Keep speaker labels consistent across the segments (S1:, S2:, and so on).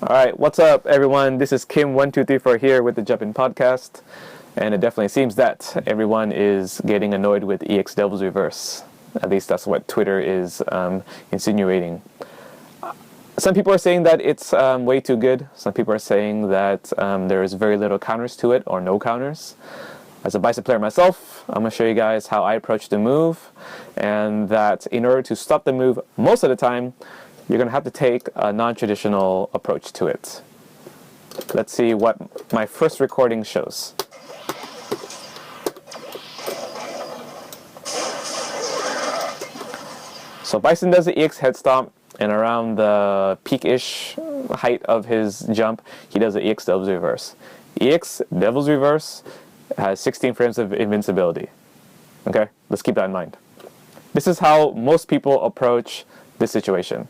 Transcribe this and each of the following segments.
S1: Alright, what's up everyone? This is Kim1234 here with the Jump In Podcast. And it definitely seems that everyone is getting annoyed with EX Devil's Reverse. At least that's what Twitter is insinuating. Some people are saying that it's way too good. Some people are saying that there is very little counters to it or no counters. As a Bison player myself, I'm going to show you guys how I approach the move, and that in order to stop the move most of the time, you're going to have to take a non-traditional approach to it. Let's see what my first recording shows. So Bison does the EX head stomp, and around the peak-ish height of his jump, he does the EX Devil's Reverse. EX Devil's Reverse has 16 frames of invincibility. Okay, let's keep that in mind. This is how most people approach this situation.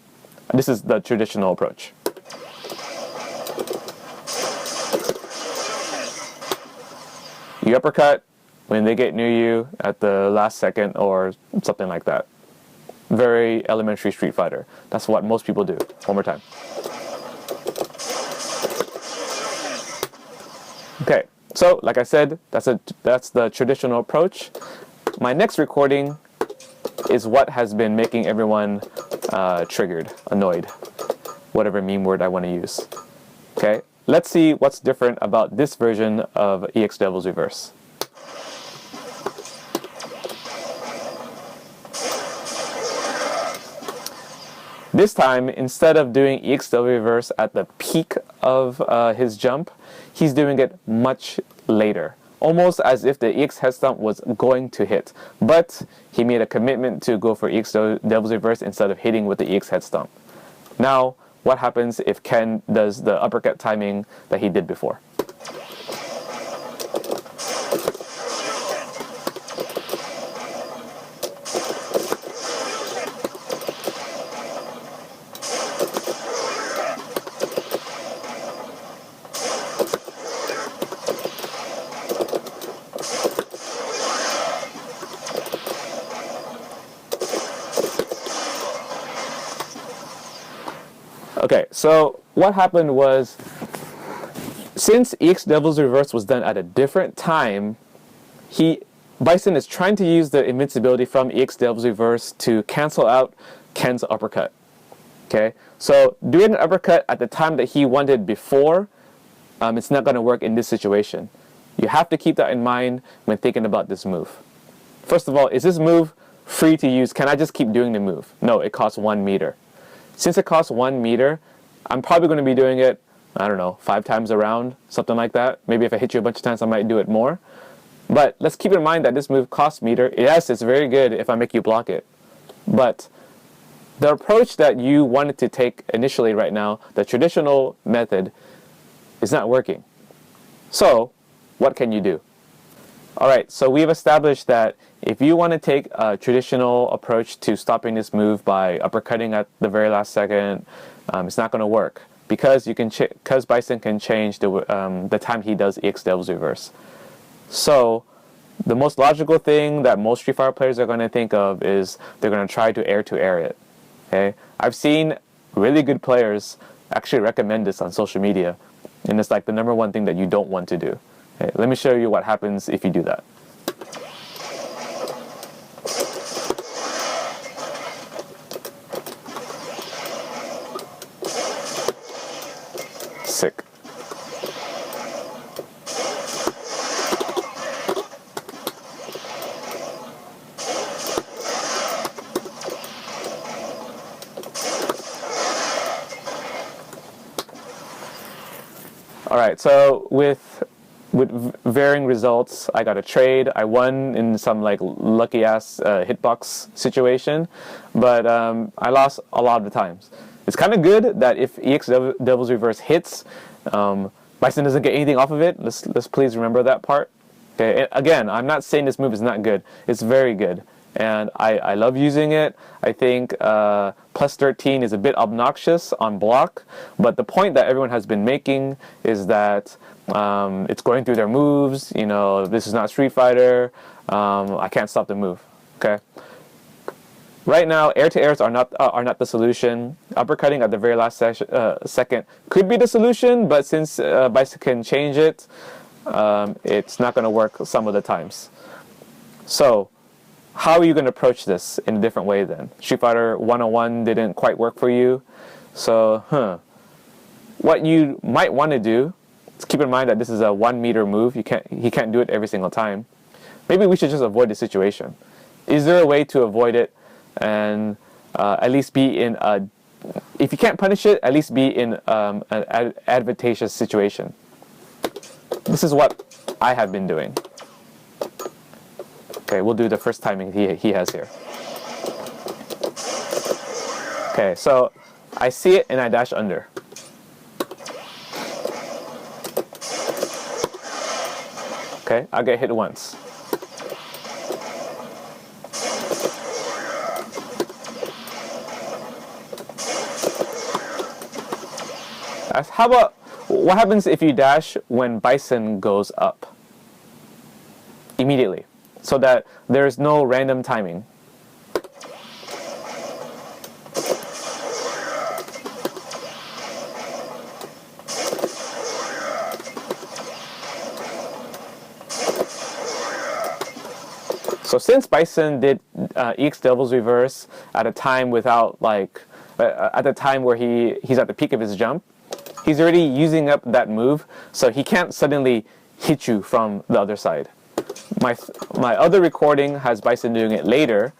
S1: This is the traditional approach. You uppercut when they get near you at the last second or something like that. Very elementary Street Fighter. That's what most people do. One more time. Okay, so like I said, that's the traditional approach. My next recording is what has been making everyone triggered, annoyed, whatever meme word I want to use. Okay, let's see what's different about this version of EX Devil's Reverse. This time, instead of doing EX Devil's Reverse at the peak of his jump, he's doing it much later. Almost as if the EX head stomp was going to hit. But he made a commitment to go for EX Devil's Reverse instead of hitting with the EX head stomp. Now, what happens if Ken does the uppercut timing that he did before? Okay, so what happened was, since EX Devil's Reverse was done at a different time, Bison is trying to use the invincibility from EX Devil's Reverse to cancel out Ken's uppercut. Okay, so doing an uppercut at the time that he wanted before, it's not going to work in this situation. You have to keep that in mind when thinking about this move. First of all, is this move free to use? Can I just keep doing the move? No, it costs 1 meter. Since it costs 1 meter, I'm probably going to be doing it, I don't know, 5 times around, something like that. Maybe if I hit you a bunch of times, I might do it more. But let's keep in mind that this move costs meter. Yes, it's very good if I make you block it. But the approach that you wanted to take initially right now, the traditional method, is not working. So, what can you do? Alright, so we've established that if you want to take a traditional approach to stopping this move by uppercutting at the very last second, it's not going to work because Bison can change the time he does EX Devil's Reverse. So the most logical thing that most Street Fighter players are going to think of is they're going to try to air it. Okay, I've seen really good players actually recommend this on social media, and it's like the #1 thing that you don't want to do. Okay, let me show you what happens if you do that. Sick. Alright, so with varying results, I got a trade. I won in some like lucky ass hitbox situation, but I lost a lot of the times. It's kind of good that if EX Devil's Reverse hits, Bison doesn't get anything off of it. Let's please remember that part. Okay, and again, I'm not saying this move is not good. It's very good, and I love using it. I think plus 13 is a bit obnoxious on block, but the point that everyone has been making is that it's going through their moves. You know, this is not Street Fighter. I can't stop the move. Okay. Right now, air-to-airs are not the solution. Uppercutting at the very last second could be the solution, but since Bison can change it, it's not going to work some of the times. So, how are you going to approach this in a different way then? Street Fighter 101 didn't quite work for you, so what you might want to do is keep in mind that this is a 1 meter move. He can't do it every single time. Maybe we should just avoid the situation. Is there a way to avoid it and at least be in a, if you can't punish it, at least be in an advantageous situation? This is what I have been doing. Okay, we'll do the first timing he has here. Okay, so I see it and I dash under. Okay, I'll get hit once. How about, what happens if you dash when Bison goes up? Immediately, so that there's no random timing. So since Bison did EX Devil's Reverse at a time without at the time where he's at the peak of his jump, he's already using up that move, so he can't suddenly hit you from the other side. My other recording has Bison doing it later.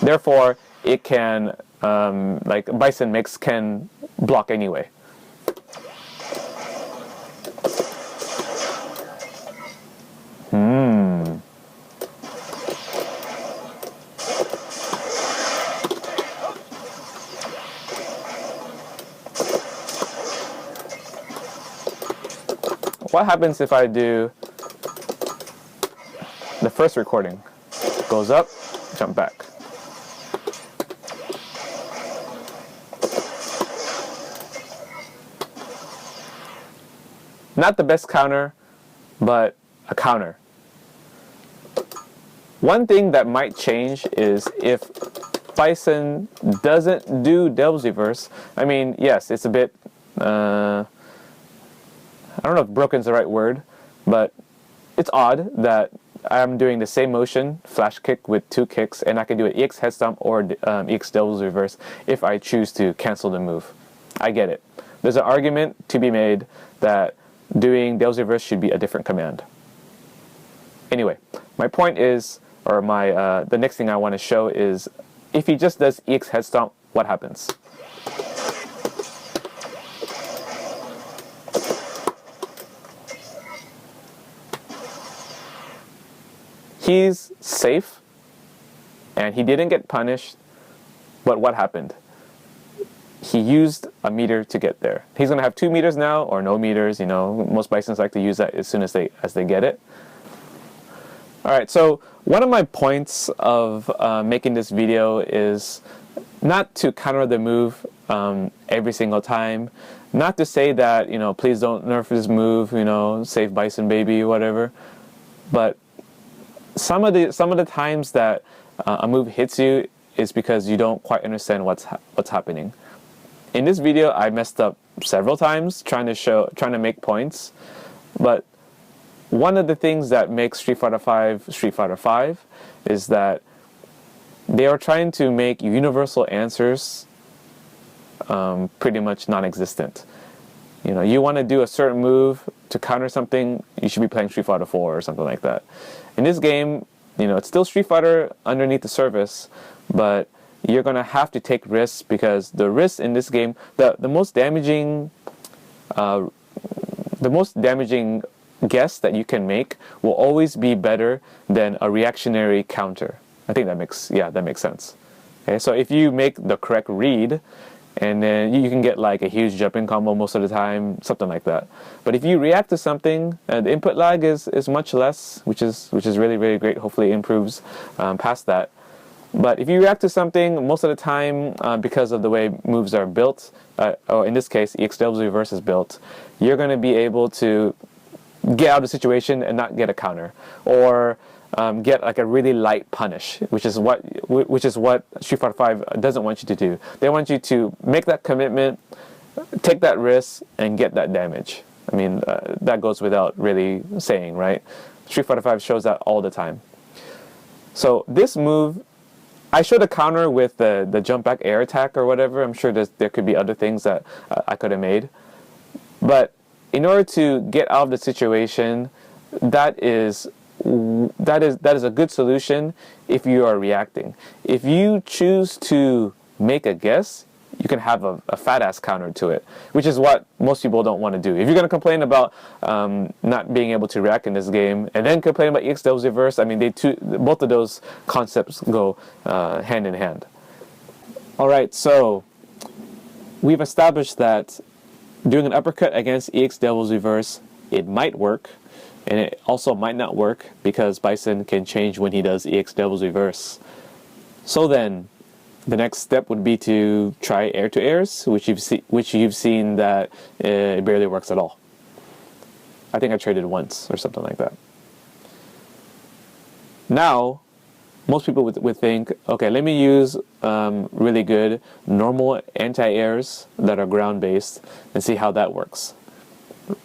S1: Therefore, it can, Bison Mix can block anyway. What happens if I do the first recording? Goes up, jump back. Not the best counter, but a counter. One thing that might change is if Bison doesn't do Devil's Reverse. I mean, yes, it's a bit, I don't know if broken is the right word, but it's odd that I'm doing the same motion, flash kick with 2 kicks, and I can do an EX head stomp or EX Devil's Reverse if I choose to cancel the move. I get it. There's an argument to be made that doing Devil's Reverse should be a different command. Anyway, my point is, or the next thing I want to show is, if he just does EX head stomp, what happens? He's safe, and he didn't get punished, but what happened? He used a meter to get there. He's going to have 2 meters now, or no meters, you know. Most Bisons like to use that as soon as they get it. Alright, so one of my points of making this video is not to counter the move every single time. Not to say that, you know, please don't nerf this move, you know, save Bison baby, whatever. But some of the times that a move hits you is because you don't quite understand what's happening. In this video, I messed up several times trying to make points, but one of the things that makes Street Fighter V is that they are trying to make universal answers pretty much non-existent. You know, you want to do a certain move to counter something, you should be playing Street Fighter 4 or something like that. In this game, you know, it's still Street Fighter underneath the surface, but you're going to have to take risks, because the risks in this game, the most damaging guess that you can make will always be better than a reactionary counter. I think that makes sense. Okay, so if you make the correct read, and then you can get like a huge jumping combo most of the time, something like that. But if you react to something, the input lag is much less, which is really, really great. Hopefully it improves past that. But if you react to something, most of the time, because of the way moves are built, or in this case, EXW reverse is built, you're going to be able to get out of the situation and not get a counter, or get like a really light punish, which is what Street Fighter V doesn't want you to do. They want you to make that commitment, take that risk, and get that damage. I mean, that goes without really saying, right? Street Fighter V shows that all the time. So this move, I showed a counter with the jump back air attack or whatever. I'm sure there could be other things that I could have made. But in order to get out of the situation, that is a good solution if you are reacting. If you choose to make a guess, you can have a fat ass counter to it, which is what most people don't want to do. If you're going to complain about not being able to react in this game, and then complain about EXW's reverse, I mean, both of those concepts go hand in hand. All right, so we've established that doing an uppercut against EXW's reverse, it might work, and it also might not work because Bison can change when he does EXW's reverse. So then, the next step would be to try air-to-airs, which you've seen that it barely works at all. I think I traded once or something like that. Now, most people would think, okay, let me use really good normal anti-airs that are ground-based and see how that works.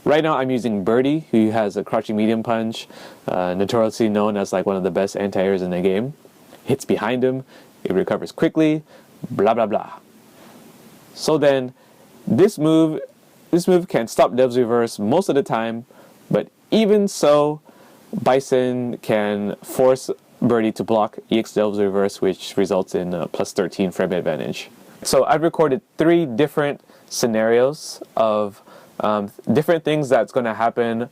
S1: Right now, I'm using Birdie, who has a crouching medium punch, notoriously known as like one of the best anti-airs in the game. Hits behind him. It recovers quickly, blah blah blah. So then, this move can stop Dev's reverse most of the time, but even so, Bison can force Birdie to block EX Dev's reverse, which results in a plus 13 frame advantage. So I've recorded 3 different scenarios of different things that's going to happen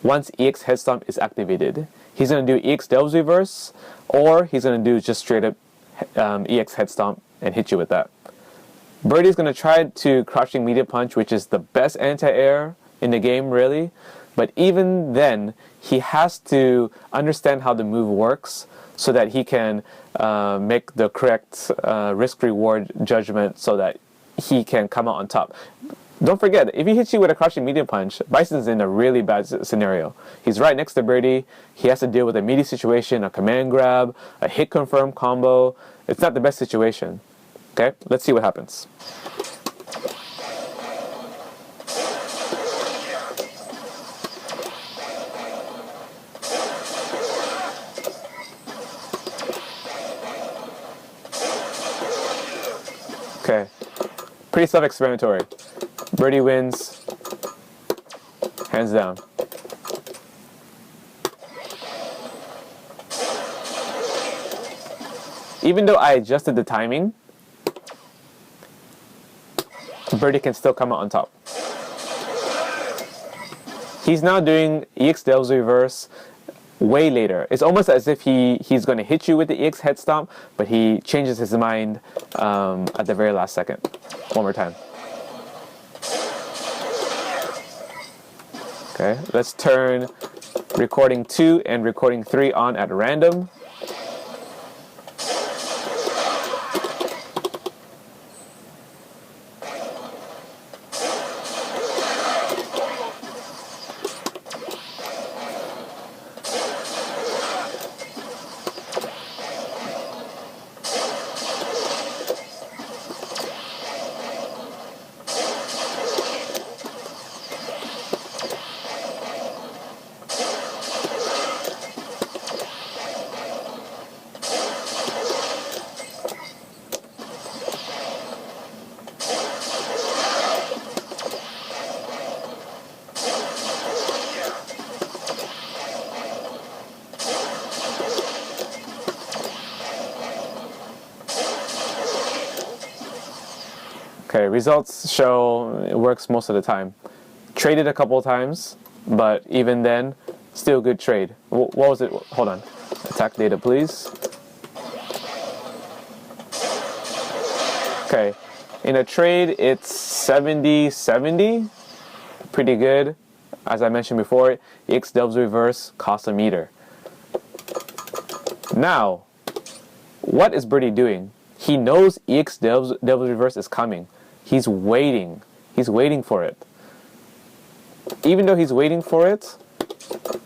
S1: once EX Head Stomp is activated. He's going to do EX Dev's reverse, or he's going to do just straight up EX Head Stomp and hit you with that. Birdie's going to try to crouching medium punch, which is the best anti-air in the game, really. But even then, he has to understand how the move works so that he can make the correct risk-reward judgment so that he can come out on top. Don't forget, if he hits you with a crouching medium punch, Bison's in a really bad scenario. He's right next to Birdie. He has to deal with a meaty situation, a command grab, a hit confirm combo. It's not the best situation. Okay, let's see what happens. Okay, pretty self-explanatory. Birdie wins, hands down. Even though I adjusted the timing, Birdie can still come out on top. He's now doing EX Dev's reverse way later. It's almost as if he's going to hit you with the EX Head Stomp, but he changes his mind at the very last second. One more time. Okay, let's turn recording 2 and recording 3 on at random. Okay, results show it works most of the time. Traded a couple of times, but even then, still good trade. What was it? Hold on. Attack data, please. Okay, in a trade, it's 70-70. Pretty good. As I mentioned before, EX Dev's reverse costs a meter. Now, what is Birdie doing? He knows EX Devil's Reverse is coming. He's waiting. He's waiting for it. Even though he's waiting for it,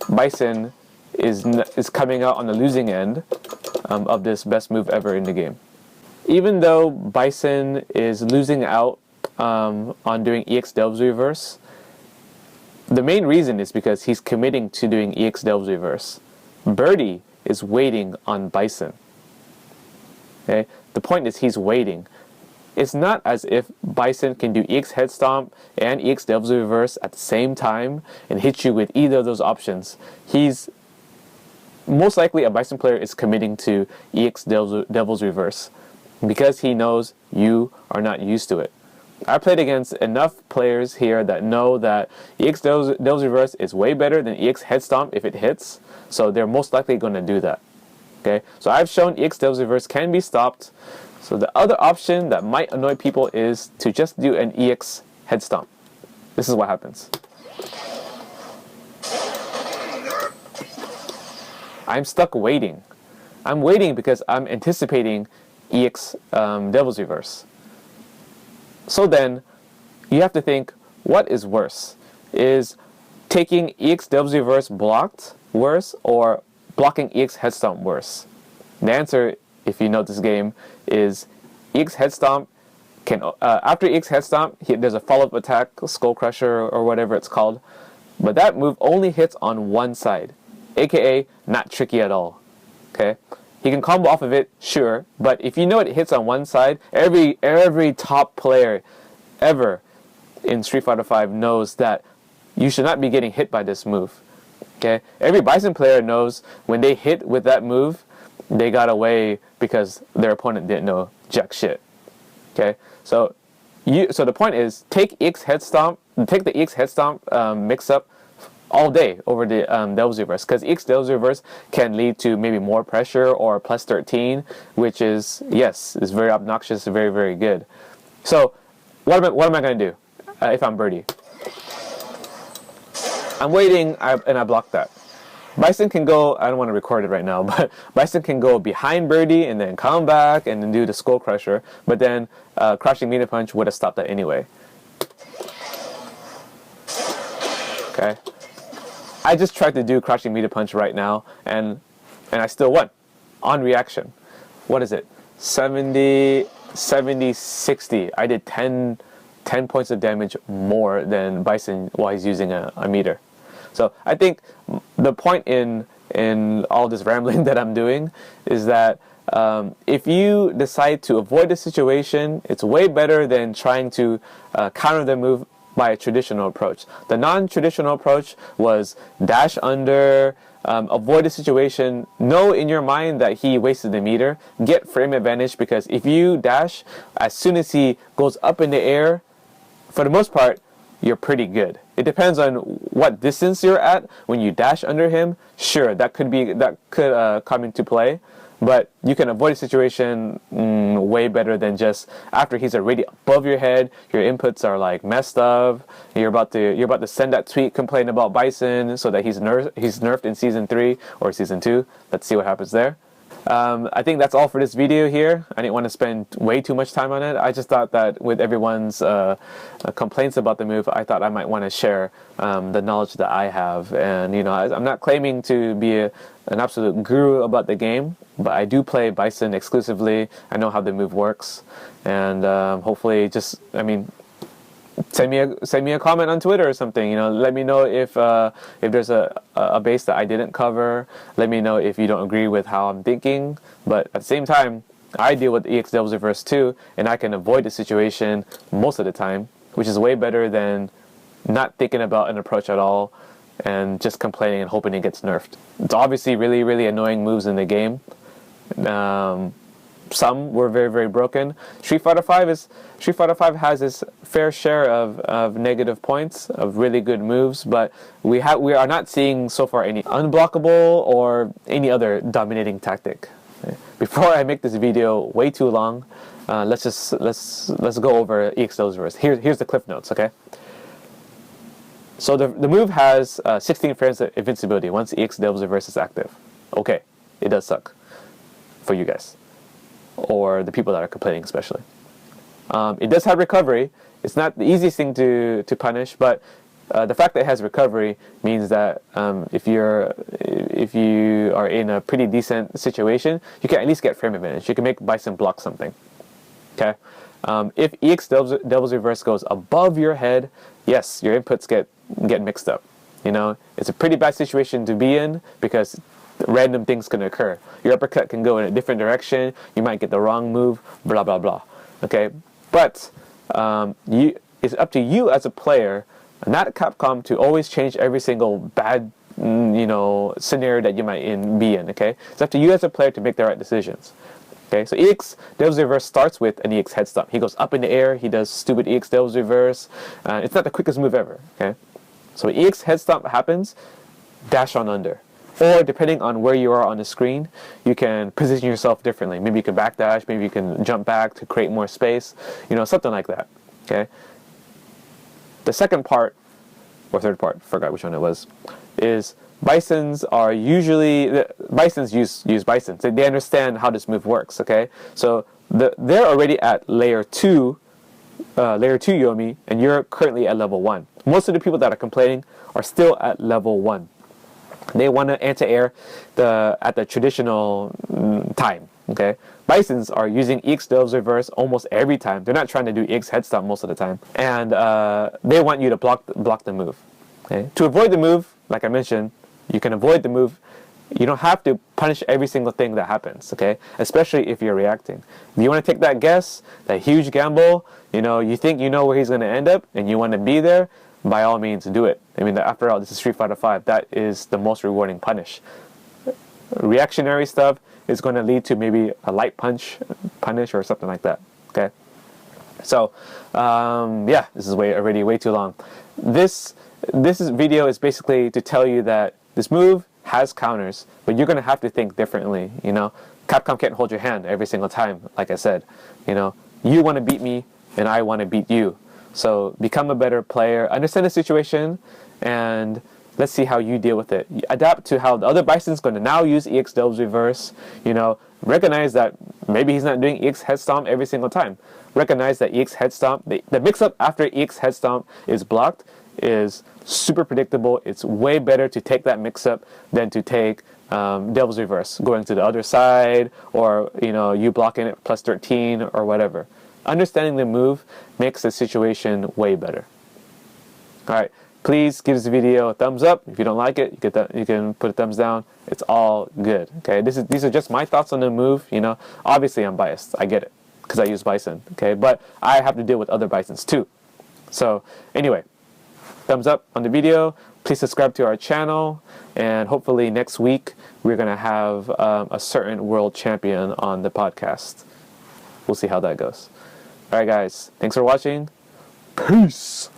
S1: Bison is coming out on the losing end of this best move ever in the game. Even though Bison is losing out on doing EX Devil's Reverse, the main reason is because he's committing to doing EX Devil's Reverse. Birdie is waiting on Bison. Okay? The point is he's waiting. It's not as if Bison can do EX Head Stomp and EX Devil's Reverse at the same time and hit you with either of those options. He's most likely, a Bison player is committing to EX Devil's Reverse because he knows you are not used to it. I played against enough players here that know that EX Devil's Reverse is way better than EX Head Stomp if it hits, so they're most likely going to do that. Okay, so I've shown EX Devil's Reverse can be stopped. So the other option that might annoy people is to just do an EX Head Stomp. This is what happens. I'm stuck waiting. I'm waiting because I'm anticipating EX Devil's Reverse. So then, you have to think, what is worse? Is taking EX Devil's Reverse blocked worse, or blocking EX Head Stomp worse? The answer, if you know this game, is EX Head Stomp can, after EX Head Stomp, there's a follow-up attack, Skull Crusher or whatever it's called, but that move only hits on one side, aka not tricky at all. Okay? He can combo off of it, sure, but if you know it hits on one side, every top player ever in Street Fighter V knows that you should not be getting hit by this move. Okay? Every Bison player knows when they hit with that move, they got away because their opponent didn't know jack shit. Okay? So the point is, take EX Head Stomp, take the EX Head Stomp mix up all day over the Devil's Reverse, because EX Devil's Reverse can lead to maybe more pressure or plus 13, which is, yes, is very obnoxious, very, very good. So what am I going to do if I'm Birdie? I'm waiting, and I block that. Bison can go, I don't want to record it right now, but Bison can go behind Birdie and then come back and then do the Skull Crusher, but then Crouching Meter Punch would have stopped that anyway. Okay? I just tried to do Crouching Meter Punch right now, and I still won on reaction. What is it? 70, 60. I did 10 points of damage more than Bison while he's using a meter. So I think the point in all this rambling that I'm doing is that if you decide to avoid the situation, it's way better than trying to counter the move by a traditional approach. The non-traditional approach was dash under, avoid the situation, know in your mind that he wasted the meter, get frame advantage, because if you dash, as soon as he goes up in the air, for the most part, you're pretty good. It depends on what distance you're at. When you dash under him, sure, that could come into play. But you can avoid a situation way better than just after he's already above your head, your inputs are like messed up, you're about to send that tweet complaining about Bison so that he's nerfed in Season 3 or Season 2. Let's see what happens there. I think that's all for this video here. I didn't want to spend way too much time on it. I just thought that with everyone's complaints about the move, I thought I might want to share the knowledge that I have. And you know, I'm not claiming to be an absolute guru about the game, but I do play Bison exclusively. I know how the move works, and hopefully, send me a comment on Twitter or something. You know, let me know if there's a base that I didn't cover. Let me know if you don't agree with how I'm thinking. But at the same time, I deal with EX Devil's Reverse too, and I can avoid the situation most of the time, which is way better than not thinking about an approach at all and just complaining and hoping it gets nerfed. It's obviously really, really annoying moves in the game. Some were very, very broken. Street Fighter V has its fair share of negative points, of really good moves, but we are not seeing so far any unblockable or any other dominating tactic. Before I make this video way too long, let's go over EX Devil's Reverse. Here's the cliff notes, okay? So the move has 16 frames of invincibility once EX Devil's Reverse is active. Okay, it does suck for you guys. or the people that are complaining especially. It does have recovery. It's not the easiest thing to punish, but the fact that it has recovery means that if you are in a pretty decent situation, you can at least get frame advantage. You can make Bison block something. Okay. If EX Devil's Reverse goes above your head, yes, your inputs get mixed up. It's a pretty bad situation to be in because random things can occur. Your uppercut can go in a different direction. You might get the wrong move. Blah blah blah. Okay, but it's up to you as a player, not Capcom, to always change every single bad scenario that you might be in. Okay, it's up to you as a player to make the right decisions. Okay, so EX Devil's Reverse starts with an EX head stomp. He goes up in the air. He does stupid EX Devil's Reverse. It's not the quickest move ever. Okay, so when EX head stomp happens, dash on under. Or depending on where you are on the screen, you can position yourself differently. Maybe you can backdash, maybe you can jump back to create more space, something like that. Okay. The second part, or third part, forgot which one it was, is Bisons are usually Bisons use Bisons. They understand how this move works. Okay, so they're already at layer 2 Yomi, and you're currently at level 1. Most of the people that are complaining are still at level 1. They want to anti-air at the traditional time. Okay, Bisons are using EX Devil's Reverse almost every time. They're not trying to do EX head stomp most of the time, and they want you to block the move. Okay, to avoid the move, like I mentioned, you can avoid the move. You don't have to punish every single thing that happens. Okay, especially if you're reacting. If you want to take that guess, that huge gamble, you think you know where he's going to end up, and you want to be there, by all means, do it. I mean, after all, this is Street Fighter V. That is the most rewarding punish. Reactionary stuff is going to lead to maybe a light punish or something like that. Okay. So, yeah, this is already way too long. This video is basically to tell you that this move has counters, but you're going to have to think differently. Capcom can't hold your hand every single time. Like I said, you want to beat me, and I want to beat you. So become a better player, understand the situation, and let's see how you deal with it. Adapt to how the other Bison's going to now use EX Devil's Reverse. Recognize that maybe he's not doing EX Head Stomp every single time. Recognize that EX Head Stomp, the mix-up after EX Head Stomp is blocked, is super predictable. It's way better to take that mix-up than to take Devil's Reverse, going to the other side, or you blocking it plus 13 or whatever. Understanding the move makes the situation way better. Alright, please give this video a thumbs up. If you don't like it, you can put a thumbs down. It's all good. Okay, these are just my thoughts on the move. Obviously I'm biased. I get it because I use Bison. Okay, but I have to deal with other Bisons too. So anyway, thumbs up on the video. Please subscribe to our channel, and hopefully next week we're gonna have a certain world champion on the podcast. We'll see how that goes. Alright guys, thanks for watching. Peace!